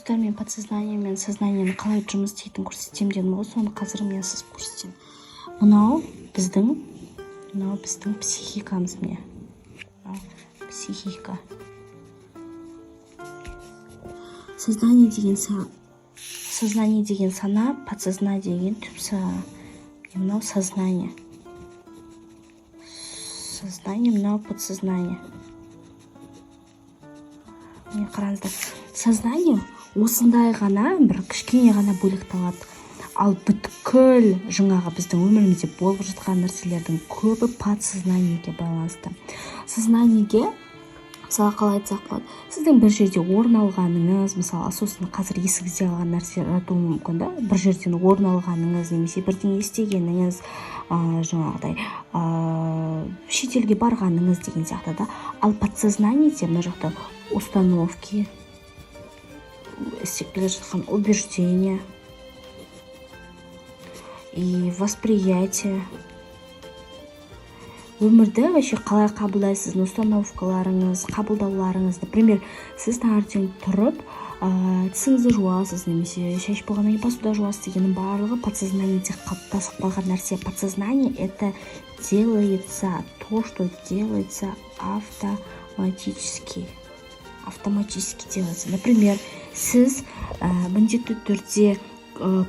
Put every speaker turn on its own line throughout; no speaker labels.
жоспар мен подсознание мен сознание қалай жұмыс істейтінін көрсетемін дедім ғой, соны қазір мен сіз көрсетемін. Мынау біздің психикамыз міне. Психика. Сознание деген сана, подсознание деген түпсі. Мынау сознание. Сознание, мынау подсознание. Міне қараңыздар. Сознание осындай ғана, бір кішкене ғана бөлікталады. Ал бүткіл жаңағы біздің өмірімізде болып жатқан нәрселердің көбі подсознаниеге байланысты. Сознанияге, мысалы қалай айтсақ болады, сіздің бір жерде орын алғаныңыз, мысалы сосын қазір есіңізде қалған нәрсе жатуы мүмкін да, бір жерден орын алғаныңыз немесе бірдеңе істегеніңіз, жаңағыдай шетелге барғаныңыз деген сияқты да. Ал подсознаниеде мына жақта установки, істеп келе жатқан убеждения и восприятие. Өмірді вообще қалай қабылдайсыз, установкаларыңыз, қабылдауларыңыз. Например, сіз таңертең тұрып, тісіңізді жуасыз, немесе шай ішіп болғаннан кейін посуда жуасыз дегеннің барлығы подсознаниеде қалыптасып қалған нәрсе. Подсознание это делается, то, что делается автоматически делается. Например, сіз міндетті түрде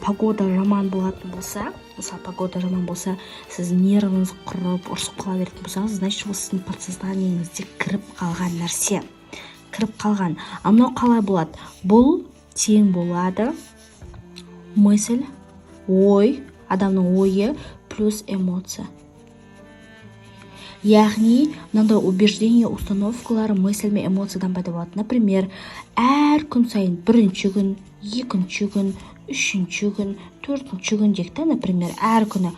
погода жаман болатын болса, сіз нервіңіз құрып, ұрсып қала беретін болсаңыз, значит, ол сіздің подсознаниеңізде кіріп қалған нәрсе. А мынау қалай болады? Бұл тең болады мысль, ой, адамның ойы плюс эмоция. Яғни, мынандай убеждение, установкалар мысль мен эмоциядан пайда болады. Например, әр күн сайын бірінші күн, екінші күн, үшінші күн, төртінші күн дейік, например, әр күні.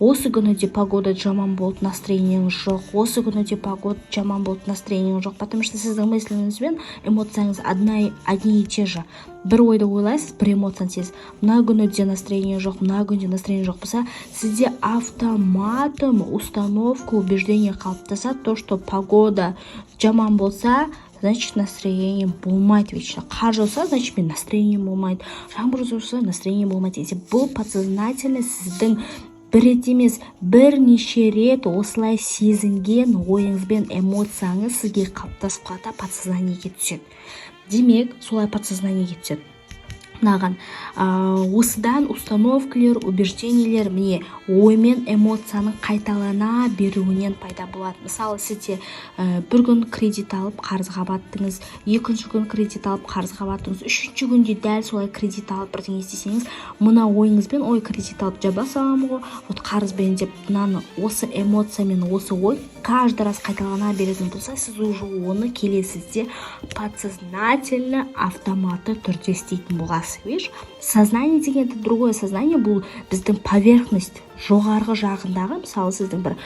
Осы күні де погода жаман болды, настроениеңіз жоқ. Осы күні де погода жаман болды, настроениеңіз жоқ. Потому что сіздің мысліңіз бен эмоцияңыз одни и те же. Бір ойды ойлайсыз, бір эмоцияны сезесіз. Мына күні де настроение жоқ, мына күнде настроение жоқ болса, сізде автоматом установка, убеждение қалыптасады, то, что погода жаман болса, значит, настроение болмайды вечно. Қар жауса, значит, мен настроение болмайды. Жаңбыр жауса, настроение болмайды. Бұл подсознательно сіздің бір рет емес, бірнеше рет осылай сезінген ойыңыз бен эмоцияңыз сізге қалыптасып қалады, подсознаниеге түседі. Демек, солай подсознаниеге түседі. Мынаған осыдан установкалер, убеждениелер міне ой мен эмоцияның қайталана беруінен пайда болады. Мысалы, сізде бір күн кредит алып қарызға баттыңыз, екінші күн кредит алып қарызға баттыңыз, үшінші күнде дәл солай кредит алып бірдеңе істесеңіз, мына ойыңызбен ой кредит алып жаба саламын ғой, вот қарызбен деп мынаны осы эмоциямен осы ой каждый раз қайталана беретін болса, сіз уже оны келесізде подсознательно автоматты түрде істейтін боласыз. Видишь? Сознание деген другое сознание, бұл біздің поверхность жоғарғы жағындағы, мысалы сіздің бір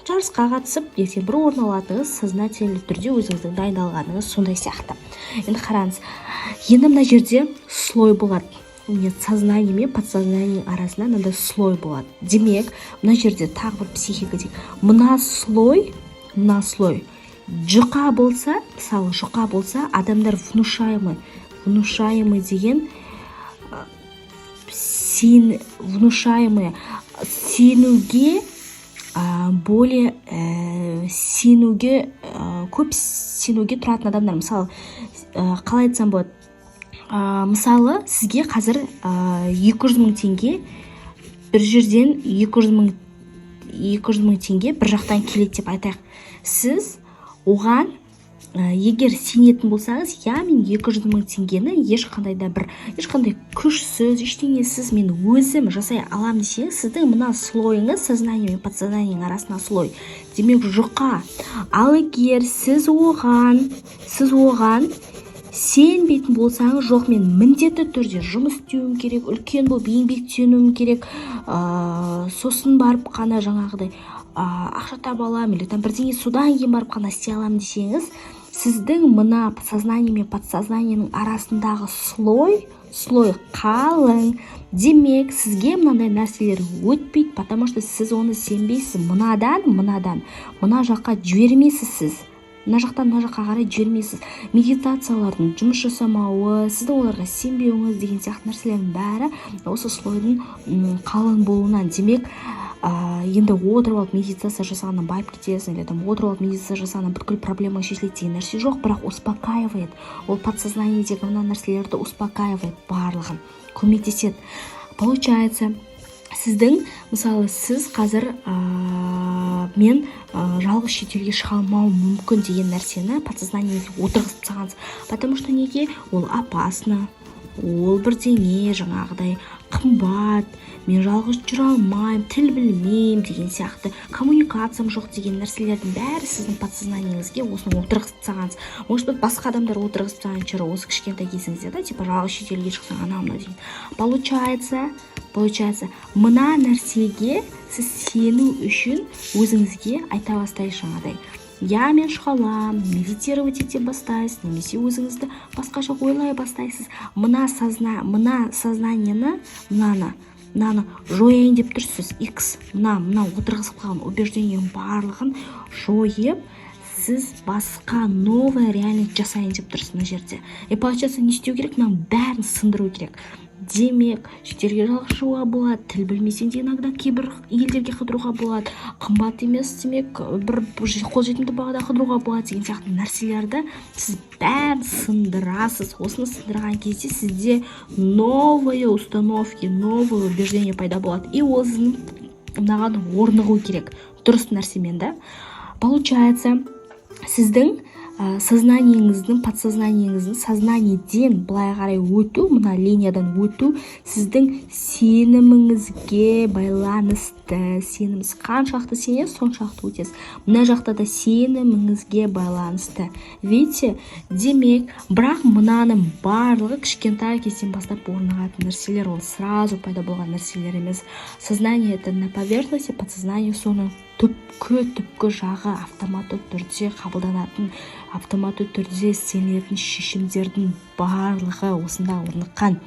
жарысқа қатысып, ертең бір орын алатыңыз, сознательный түрде өзіңіздің дайындалғаныңыз сондай сияқты. Енді қараңыз, енді мына жерде слой болады. Сознание мен подсознание арасында мынандай слой болады. Демек, мына жерде тағы бір психика дейік. Мына слой жұқа болса, мысалы жұқа болса, адамдар внушаемый деген внушаемые сенуге более сенуге көп сенуге тұратын адамдар. Мысалы, қалай айтсам болады? Мысалы, сізге қазір 200 мың теңге бір жерден 200 мың теңге бір жақтан келеді деп айтайық. Сіз оған егер сенетін болсаңыз, мен 200 мың теңгені ешқандай күшсіз, ештеңесіз мен өзім жасай алам десеңіз, сіздің мына слойыңыз, сознание мен подсознание арасында слой. Демек, жұқа. Ал егер сіз оған сенбейтін болсаңыз, жоқ, мен міндетті түрде жұмыс істеуім керек, үлкен болып еңбектенуім керек, сосын барып қана жаңағыдай ақша таба аламын, или бірдеңе содан кейін барып қана істей аламын десеңіз, сіздің мына сознание мен подсознаниенің арасындағы слой қалың. Демек, сізге мынандай нәрселер өтпейді, потому что сіз оны сенбейсіз. Мына жаққа жібермейсіз сіз. мына жақтан мына жаққа қарай жібермейсіз. Медитациялардың жұмыс жасамауы, сіздің оларға сенбеуіңіз деген сияқты нәрселердің бәрі осы слойдың қалың болуынан. Демек, енді отырып алып медитация жасағаннан байып кетесің, или отырып алып медитация жасағаннан бүткіл проблема шешіледі деген нәрсе жоқ, бірақ успокаивает. Ол подсознаниедегі мына нәрселерді успокаивает, барлығын көмектеседі. Получается, сіздің, мысалы, сіз қазір мен жалғыз шетелге шыға алмауым мүмкін деген нәрсені подсознаниеге отырғызып тастағансыз. Потому что неге? Ол опасно, ол бірдеңе, жаңағыдай қымбат, мен жалғыз жүре алмаймын, тіл білмеймін деген сияқты, коммуникациям жоқ деген нәрселердің бәрі сіздің подсознаниеңізге осыны отырғызып тастағансыз. Может быть, басқа адамдар отырғызып тастаған шығар осы кішкентай кезіңізде, да, типа жалғыз шетелге шықсаң анау-мынау деген. Получается, мына нәрсеге сіз сену үшін өзіңізге айта бастайсыз жаңағыдай. Я, мен шыға аламын, медитировать ете бастайсыз, немесе өзіңізді басқаша ойлай бастайсыз. Мына сознанияны, мынаны жояйын деп тұрсыз. X, мына отырғызып қалған убеждениенің барлығын жойып, сіз басқа новая реальность жасайын деп тұрсыз мына жерде. Получается, не істеу керек? Мына бәрін сындыру керек. Демек, шетелге жалғыз шығуға болады, тіл білмесең де иногда кейбір елдерге қыдыруға болады, қымбат емес, демек бір қолжетімді бағада қыдыруға болады деген сияқты нәрселерді сіз бәрін сындырасыз. Осыны сындырған кезде сізде новые установки, новые убеждения пайда болады. И ол мынаған орнығу керек, дұрыс нәрсемен, да? Получается, сіздің сознанияңыздың, подсознаниеңіздің сознаниядан былай қарай өту, мына линиядан өту сіздің сеніміңізге байланысты. Сеніміңіз қаншақты сенесіз, соншақты өтесіз. Мына жақта да сеніміңізге байланысты. Видите? Демек, бірақ мынаның барлығы кішкентай кезден бастап орнығатын нәрселер, ол сразу пайда болған нәрселер емес. Сознание это на поверхности, подсознание соның түпкі жағы автоматты түрде қабылданатын, автоматты түрде істелетін шешімдердің барлығы осында орныққан.